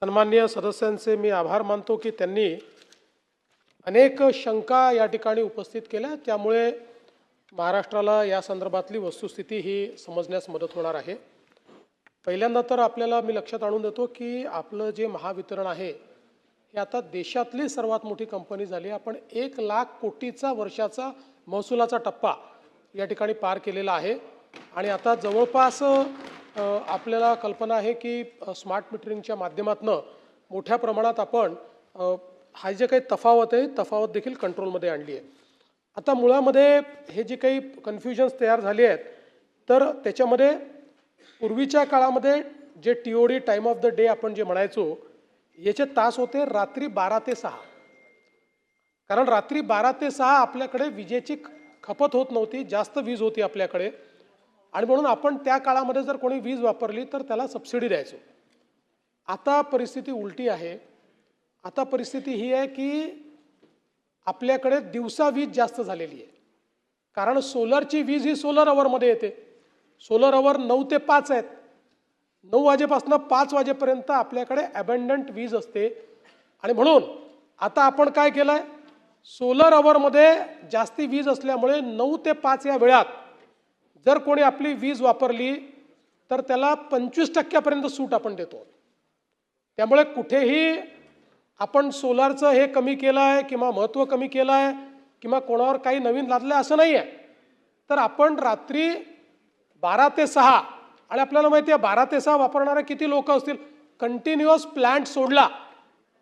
सन्माननीय सदस्यांचे मी आभार मानतो की त्यांनी अनेक शंका या ठिकाणी उपस्थित केल्या, त्यामुळे महाराष्ट्राला या संदर्भातली वस्तुस्थिती ही समजण्यास मदत होणार आहे। पहिल्यांदा तर आपल्याला मी लक्षात आणून देतो की आपलं जे महावितरण आहे हे आता देशातली सर्वात मोठी कंपनी झाली। आपण 1 लाख कोटीचा वर्षाचा महसुलाचा टप्पा या ठिकाणी पार केलेला आहे आणि आता जवळपास आपल्याला कल्पना आहे की स्मार्ट मीटरिंगच्या माध्यमातून मोठ्या प्रमाणात आपण हा जे काही तफावत आहे तफावत देखील कंट्रोलमध्ये आणली आहे। आता मुळामध्ये हे जे काही कन्फ्युजन्स तयार झाले आहेत तर त्याच्यामध्ये पूर्वीच्या काळामध्ये जे TOD time of the day आपण जे म्हणायचो याचे तास होते रात्री 12 ते 6, कारण रात्री 12 ते 6 आपल्याकडे विजेची खपत होत नव्हती, जास्त वीज होती आपल्याकडे आणि म्हणून आपण त्या काळामध्ये जर कोणी वीज वापरली तर त्याला सबसिडी द्यायचो। आता परिस्थिती उलटी आहे। आता परिस्थिती ही आहे की आपल्याकडे दिवसा वीज जास्त झालेली आहे, कारण सोलरची वीज ही सोलर अवरमध्ये येते। सोलर अवर 9 ते 5 आहेत, 9 वाजेपासून 5 वाजेपर्यंत आपल्याकडे अबंडंट वीज असते आणि म्हणून आता आपण काय केलंय, सोलर अवरमध्ये जास्ती वीज असल्यामुळे 9 ते 5 या वेळात जर कोणी आपली वीज वापरली तर त्याला 25% सूट आपण देतो। त्यामुळे कुठेही आपण सोलारचं हे कमी केलं आहे किंवा महत्त्व कमी केलं आहे किंवा कोणावर काही नवीन लादलं असं नाही आहे। तर आपण रात्री 12 ते 6 आणि आपल्याला माहिती आहे 12 ते 6 वापरणारे किती लोक असतील, कंटिन्युअस प्लांट सोडला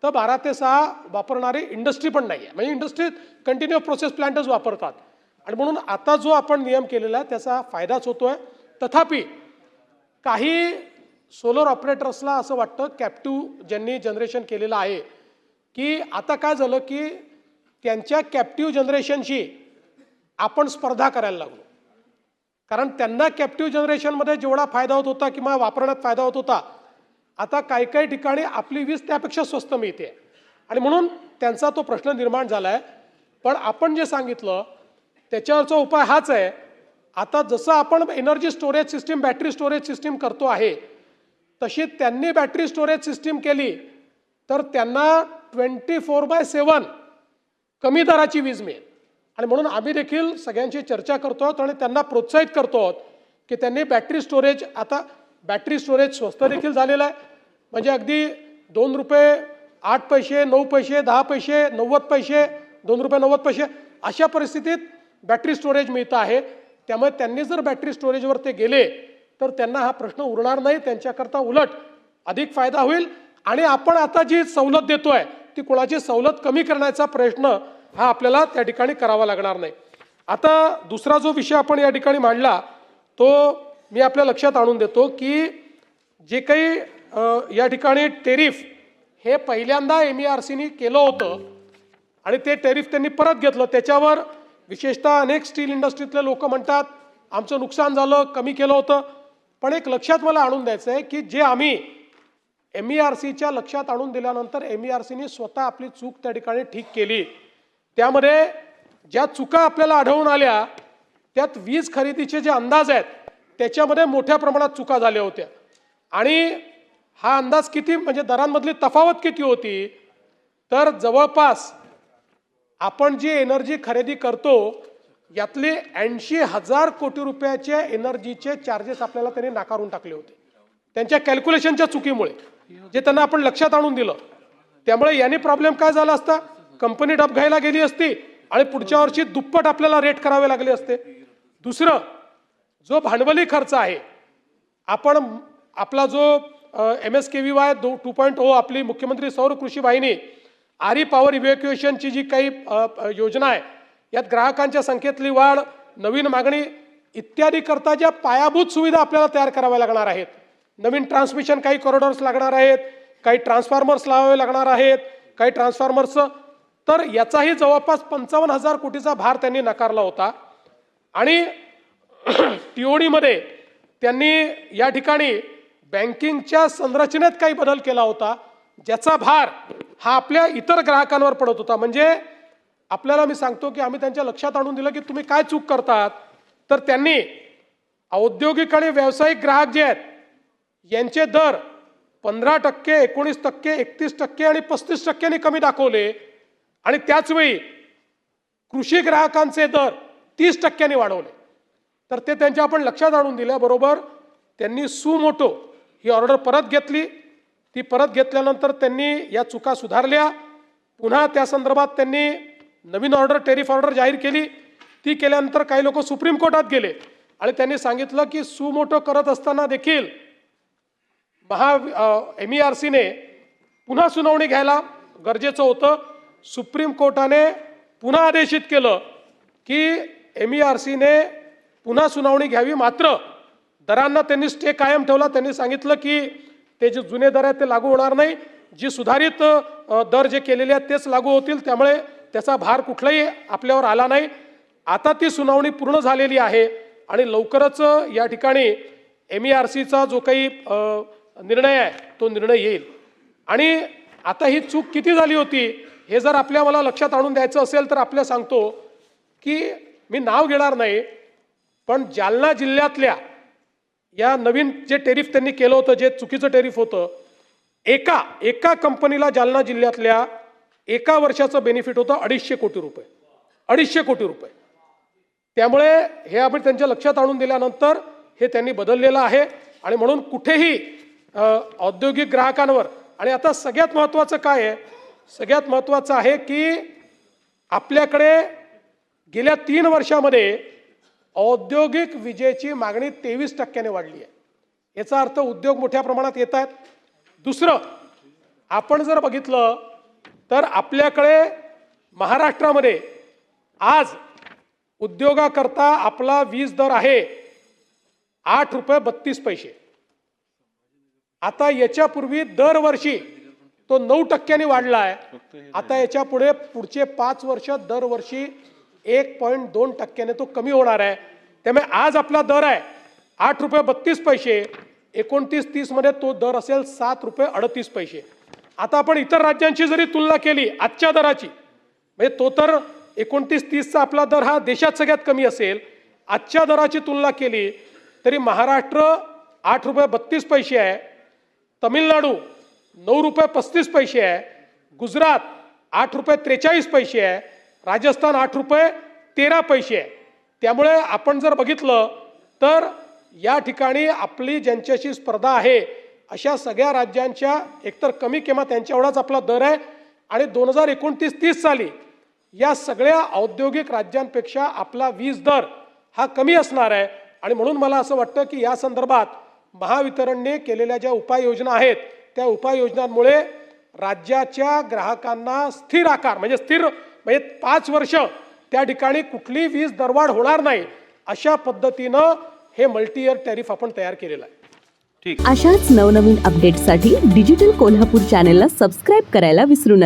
तर 12 ते 6 वापरणारे इंडस्ट्री पण नाही आहे, म्हणजे इंडस्ट्रीत कंटिन्यू प्रोसेस प्लांटच वापरतात आणि म्हणून आता जो आपण नियम केलेला आहे त्याचा फायदाच होतोय। तथापि काही सोलर ऑपरेटर्सला असं वाटतं, कॅप्टिव्ह ज्यांनी जनरेशन केलेलं आहे, की आता काय झालं की त्यांच्या कॅप्टिव्ह जनरेशनशी आपण स्पर्धा करायला लागलो, कारण त्यांना कॅप्टिव्ह जनरेशनमध्ये जेवढा फायदा होत होता किंवा वापरण्यात फायदा होत होता आता काही काही ठिकाणी आपली वीज त्यापेक्षा स्वस्त मिळते आणि म्हणून त्यांचा तो प्रश्न निर्माण झाला आहे। पण आपण जे सांगितलं त्याच्यावरचा उपाय हाच आहे। आता जसं आपण energy storage system, battery storage system करतो आहे तशी त्यांनी बॅटरी स्टोरेज सिस्टीम केली तर त्यांना 24/7 कमी दराची वीज मिळेल आणि म्हणून आम्ही देखील सगळ्यांची चर्चा करतो आहोत आणि त्यांना प्रोत्साहित करतो आहोत की त्यांनी बॅटरी स्टोरेज, आता बॅटरी स्टोरेज स्वस्त देखील झालेलं आहे, म्हणजे अगदी 2 रुपये 8 पैसे, 9 पैसे, 10 पैसे, 90 पैसे, 2 रुपये 90 पैसे अशा परिस्थितीत बॅटरी स्टोरेज मिळतं आहे। त्यामुळे त्यांनी जर बॅटरी स्टोरेजवर ते गेले तर त्यांना हा प्रश्न उरणार नाही, त्यांच्याकरता उलट अधिक फायदा होईल आणि आपण आता जी सवलत देतोय ती कोणाची सवलत कमी करण्याचा प्रयत्न हा आपल्याला त्या ठिकाणी करावा लागणार नाही। आता दुसरा जो विषय आपण या ठिकाणी मांडला तो मी आपल्या लक्षात आणून देतो की जे काही या ठिकाणी टेरिफ हे पहिल्यांदा MERCने केलं होतं आणि ते टेरिफ त्यांनी परत घेतलं। त्याच्यावर विशेषतः अनेक स्टील इंडस्ट्रीतले लोक म्हणतात आमचं नुकसान झालं, कमी केलं होतं, पण एक लक्षात मला आणून द्यायचं आहे की जे आम्ही MERCच्या लक्षात आणून दिल्यानंतर MERCने स्वतः आपली चूक त्या ठिकाणी ठीक केली। त्यामध्ये ज्या चुका आपल्याला आढळून आल्या त्यात वीज खरेदीचे जे अंदाज आहेत त्याच्यामध्ये मोठ्या प्रमाणात चुका झाल्या होत्या आणि हा अंदाज किती, म्हणजे दरांमधली तफावत किती होती, तर जवळपास आपण जी एनर्जी खरेदी करतो यातले 80,000 कोटी रुपयाचे एनर्जीचे चार्जेस आपल्याला त्यांनी नाकारून टाकले होते त्यांच्या कॅल्क्युलेशनच्या चुकीमुळे, जे त्यांना आपण लक्षात आणून दिलं। त्यामुळे याने प्रॉब्लेम काय झाला असता, कंपनी डबघाईला गेली असती आणि पुढच्या वर्षी दुप्पट आपल्याला रेट करावे लागले असते। दुसरं, जो भांडवली खर्च आहे, आपण आपला जो MSKVY 2.0 आपली मुख्यमंत्री सौर कृषी वाहिनी आरी पॉवर इव्हॅक्युएशनची जी काही योजना आहे यात ग्राहकांच्या संख्येतली वाढ, नवीन मागणी इत्यादी करता ज्या पायाभूत सुविधा आपल्याला तयार कराव्या लागणार आहेत, नवीन ट्रान्समिशन काही कॉरिडॉर्स लागणार आहेत, काही ट्रान्सफॉर्मर्स लावावे लागणार आहेत, काही ट्रान्सफॉर्मर्सचं, तर याचाही जवळपास 55,000 कोटीचा भार त्यांनी नकारला होता आणि TODमध्ये त्यांनी या ठिकाणी बँकिंगच्या संरचनेत काही बदल केला होता ज्याचा भार हा आपल्या इतर ग्राहकांवर पडत होता। म्हणजे आपल्याला मी सांगतो की आम्ही त्यांच्या लक्षात आणून दिलं की तुम्ही काय चूक करतात, तर त्यांनी औद्योगिक आणि व्यावसायिक ग्राहक जे आहेत यांचे दर 15%, 19%, 31% आणि 35% कमी दाखवले आणि त्याचवेळी कृषी ग्राहकांचे दर 30% वाढवले. तर ते त्यांच्या आपण लक्षात आणून दिल्याबरोबर त्यांनी सुमोटो ही ऑर्डर परत घेतली. ती परत घेतल्यानंतर त्यांनी या चुका सुधारल्या. पुन्हा त्या संदर्भात त्यांनी नवीन ऑर्डर, टेरिफ ऑर्डर जाहीर केली. ती केल्यानंतर काही लोक सुप्रीम कोर्टात गेले आणि त्यांनी सांगितलं की सुमोटो करत असताना देखील MERCने पुन्हा सुनावणी घ्यायला गरजेचं होतं. सुप्रीम कोर्टाने पुन्हा आदेशित केलं की MERCने पुन्हा सुनावणी घ्यावी. मात्र दरांना त्यांनी स्टे कायम ठेवला. त्यांनी सांगितलं की ते जे जुने दर आहेत ते लागू होणार नाही, जी सुधारित दर जे केलेले आहेत तेच लागू होतील. त्यामुळे त्याचा भार कुठलाही आपल्यावर आला नाही. आता ती सुनावणी पूर्ण झालेली आहे आणि लवकरच या ठिकाणी MERCचा जो काही निर्णय आहे तो निर्णय येईल. आणि आता ही चूक किती झाली होती हे जर मला लक्षात आणून द्यायचं असेल तर आपल्याला सांगतो की मी नाव घेणार नाही, पण जालना जिल्ह्यातल्या या नवीन जे टेरिफ त्यांनी केलं होतं, जे चुकीचं टेरिफ होतं, एका कंपनीला जालना जिल्ह्यातल्या एका वर्षाचं बेनिफिट होतं 250 कोटी रुपये. 250 कोटी रुपये. त्यामुळे हे आपण त्यांच्या लक्षात आणून दिल्यानंतर हे त्यांनी बदललेलं आहे. आणि म्हणून कुठेही औद्योगिक ग्राहकांवर, आणि आता सगळ्यात महत्त्वाचं काय आहे, सगळ्यात महत्त्वाचं आहे की आपल्याकडे गेल्या 3 वर्षामध्ये औद्योगिक विजेची मागणी 23% वाढली आहे. याचा अर्थ उद्योग मोठ्या प्रमाणात येत आहेत. दुसरं, आपण जर बघितलं तर आपल्याकडे महाराष्ट्रामध्ये आज उद्योगाकरता आपला वीज दर आहे 8 रुपये 32 पैसे. आता याच्यापूर्वी दरवर्षी तो 9% वाढला आहे. आता याच्या पुढचे 5 वर्ष दरवर्षी 1.2% तो कमी होणार आहे. त्यामुळे आज आपला दर आहे 8 रुपये 32 पैसे. 29-30 मध्ये तो दर असेल 7 रुपये 38 पैसे. आता आपण इतर राज्यांची जरी तुलना केली आजच्या दराची, म्हणजे तो तर 29-30चा आपला दर हा देशात सगळ्यात कमी असेल. आजच्या दराची तुलना केली तरी महाराष्ट्र 8 रुपये 32 पैसे आहे, तमिळनाडू 9 रुपये 35 पैसे आहे, गुजरात 8 रुपये 43 पैसे आहे, राजस्थान 8 रुपये 13 पैसे आहे. त्यामुळे आपण जर बघितलं तर या ठिकाणी आपली ज्यांच्याशी स्पर्धा आहे अशा सगळ्या राज्यांच्या एकतर कमी किंवा त्यांच्या एवढाच आपला दर आहे. आणि 2029-30 साली या सगळ्या औद्योगिक राज्यांपेक्षा आपला वीज दर हा कमी असणार आहे. आणि म्हणून मला असं वाटतं की या संदर्भात महावितरणने केलेल्या ज्या उपाययोजना आहेत त्या उपाययोजनांमुळे राज्याच्या ग्राहकांना स्थिर आकार म्हणजे 5 वर्ष त्या ठिकाणी कुठली वीज दरवाढ होणार नाही अशा पद्धतीनं हे मल्टी इयर टॅरिफ आपण तयार केलेलं आहे. अशाच नवनवीन अपडेट्ससाठी डिजिटल कोल्हापूर चॅनेलला सबस्क्राईब करायला विसरू नका.